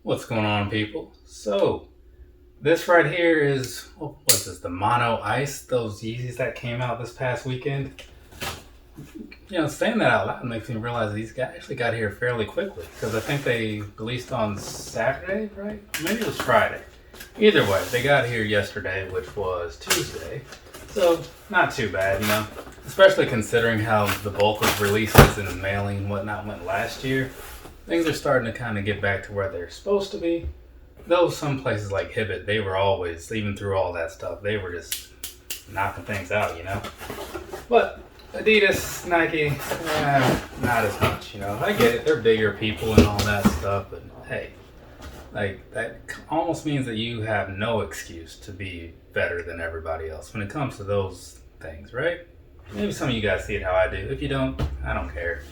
What's going on, people? So, this right here is, what's this, the Mono Ice, those Yeezys that came out this past weekend. Saying that out loud makes me realize these guys actually got here fairly quickly, because I think they released on Saturday, right? Maybe it was Friday. Either way, they got here yesterday, which was Tuesday. So, not too bad, especially considering how the bulk of releases and mailing and whatnot went last year. Things are starting to kind of get back to where they're supposed to be. Though some places like Hibbett, they were always, even through all that stuff, they were just knocking things out, But Adidas, Nike, not as much, I get it, they're bigger people and all that stuff, but hey, like that almost means that you have no excuse to be better than everybody else when it comes to those things, right? Maybe some of you guys see it how I do. If you don't, I don't care.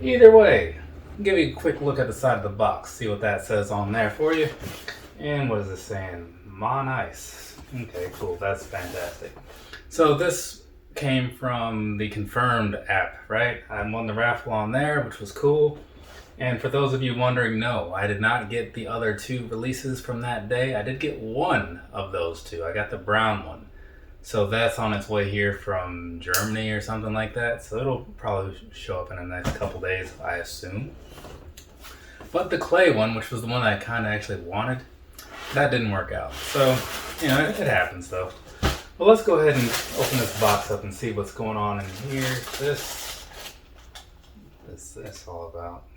Either way, give you a quick look at the side of the box, see what that says on there for you. And what is this saying? Mono Ice. Okay, cool, that's fantastic. So this came from the Confirmed app, right? I won the raffle on there, which was cool. And for those of you wondering, no, I did not get the other two releases from that day. I did get one of those two. I got the brown one. So that's on its way here from Germany or something like that. So it'll probably show up in the next couple days, I assume. But the clay one, which was the one I kind of actually wanted, that didn't work out. So, it happens though. Well, let's go ahead and open this box up and see what's going on in here. This all about.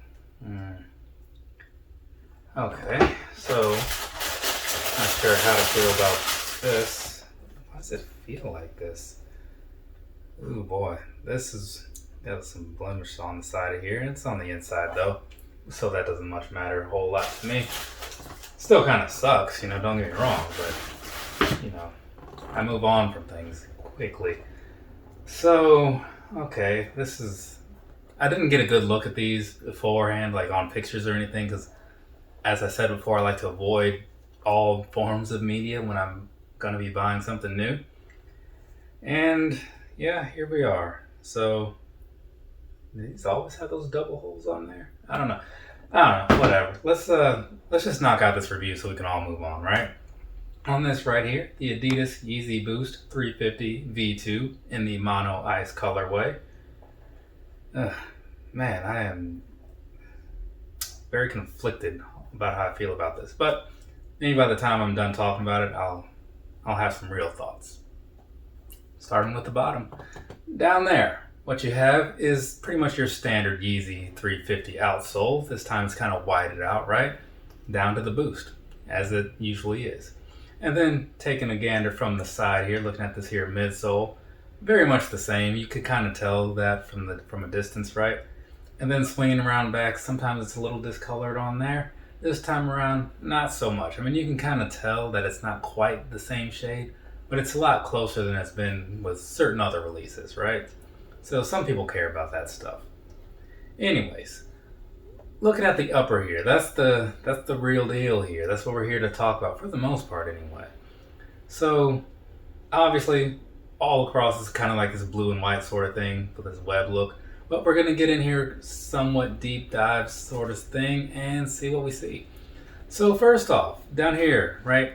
Okay, so not sure how to feel about this. Why does it feel like this? Ooh boy, this has got some blemish on the side of here. It's on the inside though, so that doesn't much matter a whole lot to me. Still kind of sucks, don't get me wrong, but I move on from things quickly. So, okay, I didn't get a good look at these beforehand, like on pictures or anything, because as I said before, I like to avoid all forms of media when I'm going to be buying something new. And yeah, here we are. So, these always have those double holes on there? I don't know, whatever. Let's just knock out this review so we can all move on, right? On this right here, the Adidas Yeezy Boost 350 V2 in the Mono Ice colorway. Man, I am very conflicted about how I feel about this, but maybe by the time I'm done talking about it, I'll have some real thoughts. Starting with the bottom. Down there, what you have is pretty much your standard Yeezy 350 outsole. This time it's kind of widened out, right? Down to the Boost, as it usually is. And then taking a gander from the side here, looking at this here midsole, very much the same. You could kind of tell that from a distance, right? And then swinging around back, sometimes it's a little discolored on there. This time around, not so much. I mean, you can kind of tell that it's not quite the same shade, but it's a lot closer than it's been with certain other releases, right? So some people care about that stuff. Anyways, looking at the upper here, that's the real deal here. That's what we're here to talk about, for the most part anyway. So, obviously, all across is kind of like this blue and white sort of thing with this web look. But we're going to get in here somewhat deep dive sort of thing and see what we see. So first off, down here, right,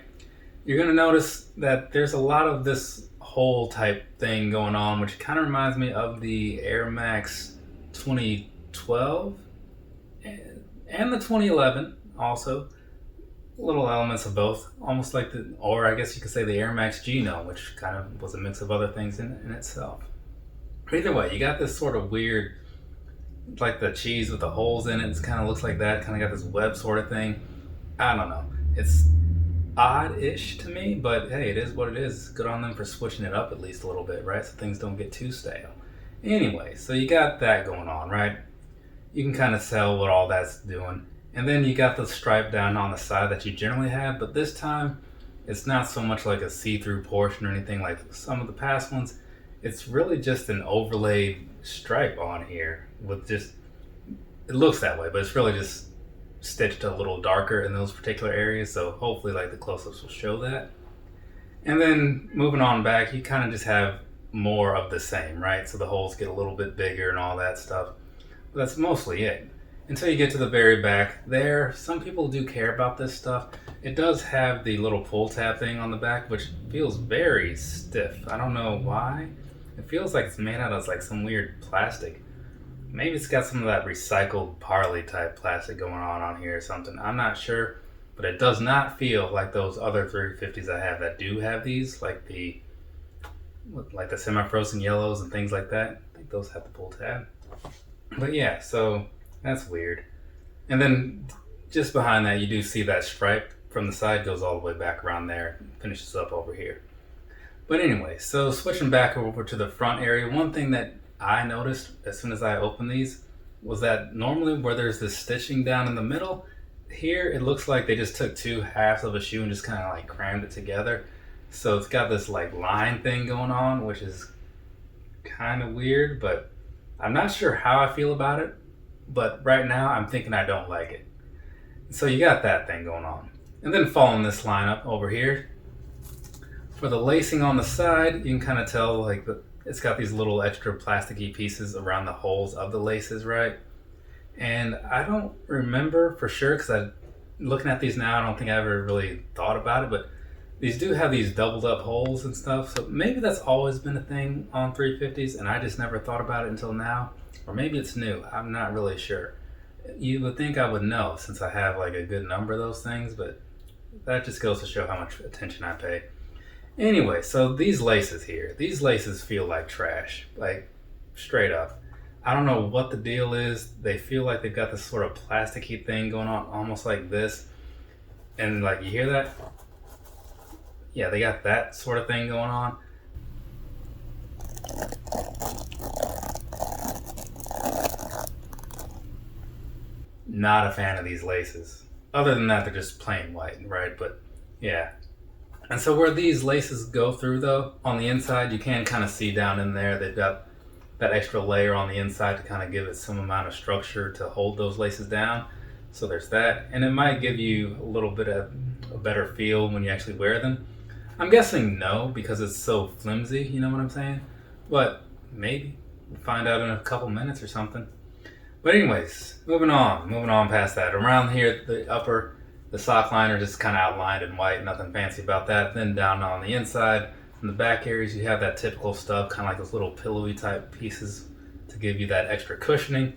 you're going to notice that there's a lot of this hole type thing going on, which kind of reminds me of the Air Max 2012 and the 2011 also. Little elements of both, almost like or I guess you could say the Air Max Geno, which kind of was a mix of other things in itself. Either way, you got this sort of weird, like the cheese with the holes in it. It kind of looks like that. Kind of got this web sort of thing. I don't know. It's odd-ish to me, but hey, it is what it is. Good on them for switching it up at least a little bit, right? So things don't get too stale. Anyway, so you got that going on, right? You can kind of tell what all that's doing. And then you got the stripe down on the side that you generally have, but this time it's not so much like a see-through portion or anything like some of the past ones. It's really just an overlaid stripe on here with just, it looks that way, but it's really just stitched a little darker in those particular areas. So hopefully like the close-ups will show that. And then moving on back, you kind of just have more of the same, right? So the holes get a little bit bigger and all that stuff. But that's mostly it. until you get to the very back. There, some people do care about this stuff. It does have the little pull tab thing on the back, which feels very stiff. I don't know why. It feels like it's made out of like some weird plastic. Maybe it's got some of that recycled Parley type plastic going on here or something. I'm not sure, but it does not feel like those other 350s I have that do have these, like the semi-frozen yellows and things like that. I think those have the pull tab. But yeah, so that's weird. And then just behind that, you do see that stripe from the side goes all the way back around there, finishes up over here. But anyway, so switching back over to the front area, one thing that I noticed as soon as I opened these was that normally where there's this stitching down in the middle, here it looks like they just took two halves of a shoe and just kind of like crammed it together. So it's got this like line thing going on, which is kind of weird, but I'm not sure how I feel about it. But right now I'm thinking I don't like it. So you got that thing going on. And then following this line up over here, for the lacing on the side, you can kind of tell like it's got these little extra plasticky pieces around the holes of the laces, right? And I don't remember for sure, because looking at these now, I don't think I ever really thought about it, but these do have these doubled up holes and stuff. So maybe that's always been a thing on 350s and I just never thought about it until now. Or maybe it's new. I'm not really sure. You would think I would know since I have like a good number of those things, but that just goes to show how much attention I pay. Anyway, so these laces here, these laces feel like trash, like straight up. I don't know what the deal is. They feel like they've got this sort of plasticky thing going on, almost like this. And like, you hear that? Yeah, they got that sort of thing going on. Not a fan of these laces. Other than that, they're just plain white, right? But yeah. And so where these laces go through though, on the inside, you can kind of see down in there, they've got that extra layer on the inside to kind of give it some amount of structure to hold those laces down. So there's that. And it might give you a little bit of a better feel when you actually wear them. I'm guessing no, because it's so flimsy, you know what I'm saying? But maybe. We'll find out in a couple minutes or something. But anyways, moving on past that. Around here, the sock liner just kind of outlined in white, nothing fancy about that. Then down on the inside, in the back areas, you have that typical stuff, kind of like those little pillowy type pieces to give you that extra cushioning.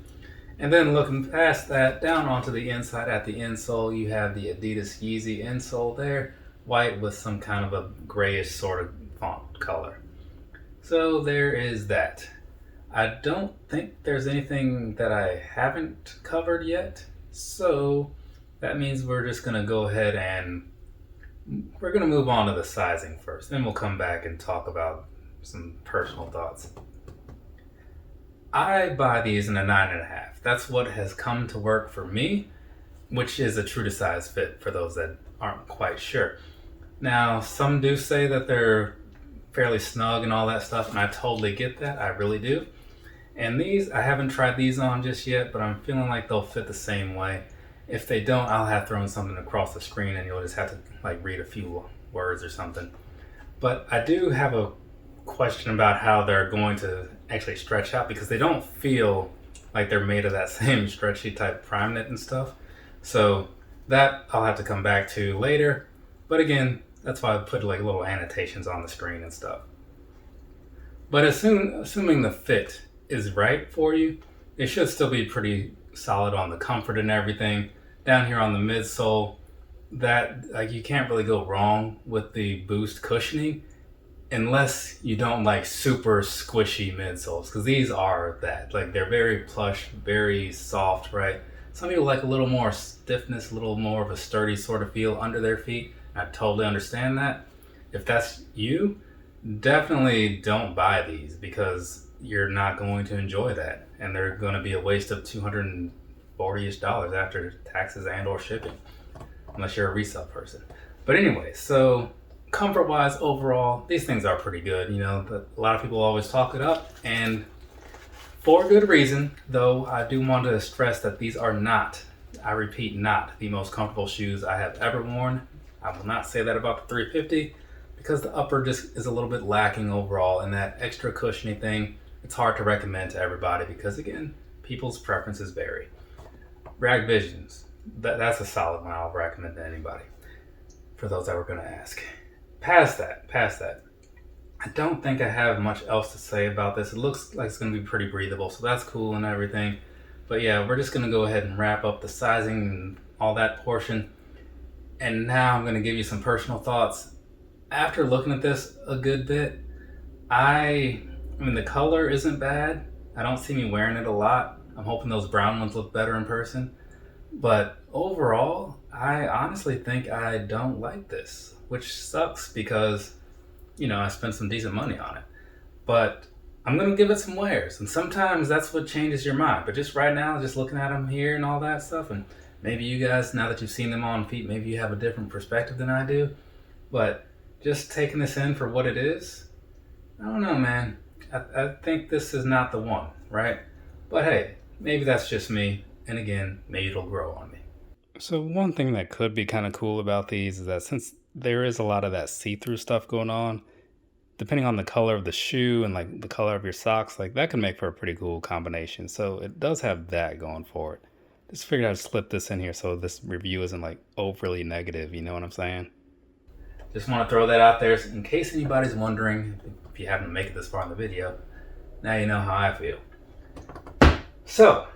And then looking past that, down onto the inside at the insole, you have the Adidas Yeezy insole there, white with some kind of a grayish sort of font color. So there is that. I don't think there's anything that I haven't covered yet, so that means we're just going to go ahead and we're going to move on to the sizing first. Then we'll come back and talk about some personal thoughts. I buy these in a 9.5. That's what has come to work for me, which is a true to size fit for those that aren't quite sure. Now, some do say that they're fairly snug and all that stuff, and I totally get that. I really do. And these, I haven't tried these on just yet, but I'm feeling like they'll fit the same way. If they don't, I'll have thrown something across the screen and you'll just have to like read a few words or something. But I do have a question about how they're going to actually stretch out, because they don't feel like they're made of that same stretchy type prime knit and stuff. So that I'll have to come back to later. But again, that's why I put like little annotations on the screen and stuff. But assuming the fit is right for you, it should still be pretty solid on the comfort and everything. Down here on the midsole, that like you can't really go wrong with the Boost cushioning unless you don't like super squishy midsoles, because these are that. Like they're very plush, very soft, right? Some people like a little more stiffness, a little more of a sturdy sort of feel under their feet. I totally understand that. If that's you, definitely don't buy these, because you're not going to enjoy that, and they're going to be a waste of $240-ish after taxes and or shipping, unless you're a resale person. But anyway, so comfort wise, overall, these things are pretty good. You know, but a lot of people always talk it up, and for good reason, though. I do want to stress that these are not, I repeat, not the most comfortable shoes I have ever worn. I will not say that about the 350, because the upper just is a little bit lacking overall, and that extra cushiony thing, it's hard to recommend to everybody because, again, people's preferences vary. Rag Visions. That's a solid one. I'll recommend to anybody. For those that were going to ask. Past that. I don't think I have much else to say about this. It looks like it's going to be pretty breathable, so that's cool and everything. But yeah, we're just going to go ahead and wrap up the sizing and all that portion. And now I'm going to give you some personal thoughts. After looking at this a good bit, I mean, the color isn't bad. I don't see me wearing it a lot. I'm hoping those brown ones look better in person. But overall, I honestly think I don't like this, which sucks because, I spent some decent money on it. But I'm going to give it some wears. And sometimes that's what changes your mind. But just right now, just looking at them here and all that stuff, and maybe you guys, now that you've seen them on feet, maybe you have a different perspective than I do. But just taking this in for what it is, I don't know, man. I think this is not the one, right? But hey, maybe that's just me. And again, maybe it'll grow on me. So one thing that could be kind of cool about these is that since there is a lot of that see-through stuff going on, depending on the color of the shoe and like the color of your socks, like that can make for a pretty cool combination. So it does have that going for it. Just figured I'd slip this in here so this review isn't like overly negative, you know what I'm saying? Just want to throw that out there in case anybody's wondering, if you happen to make it this far in the video, now you know how I feel. So,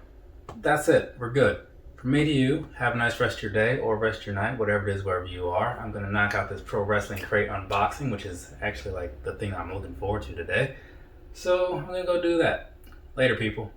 that's it. We're good. From me to you, have a nice rest of your day or rest of your night, whatever it is, wherever you are. I'm going to knock out this Pro Wrestling Crate unboxing, which is actually like the thing I'm looking forward to today. So, I'm going to go do that. Later, people.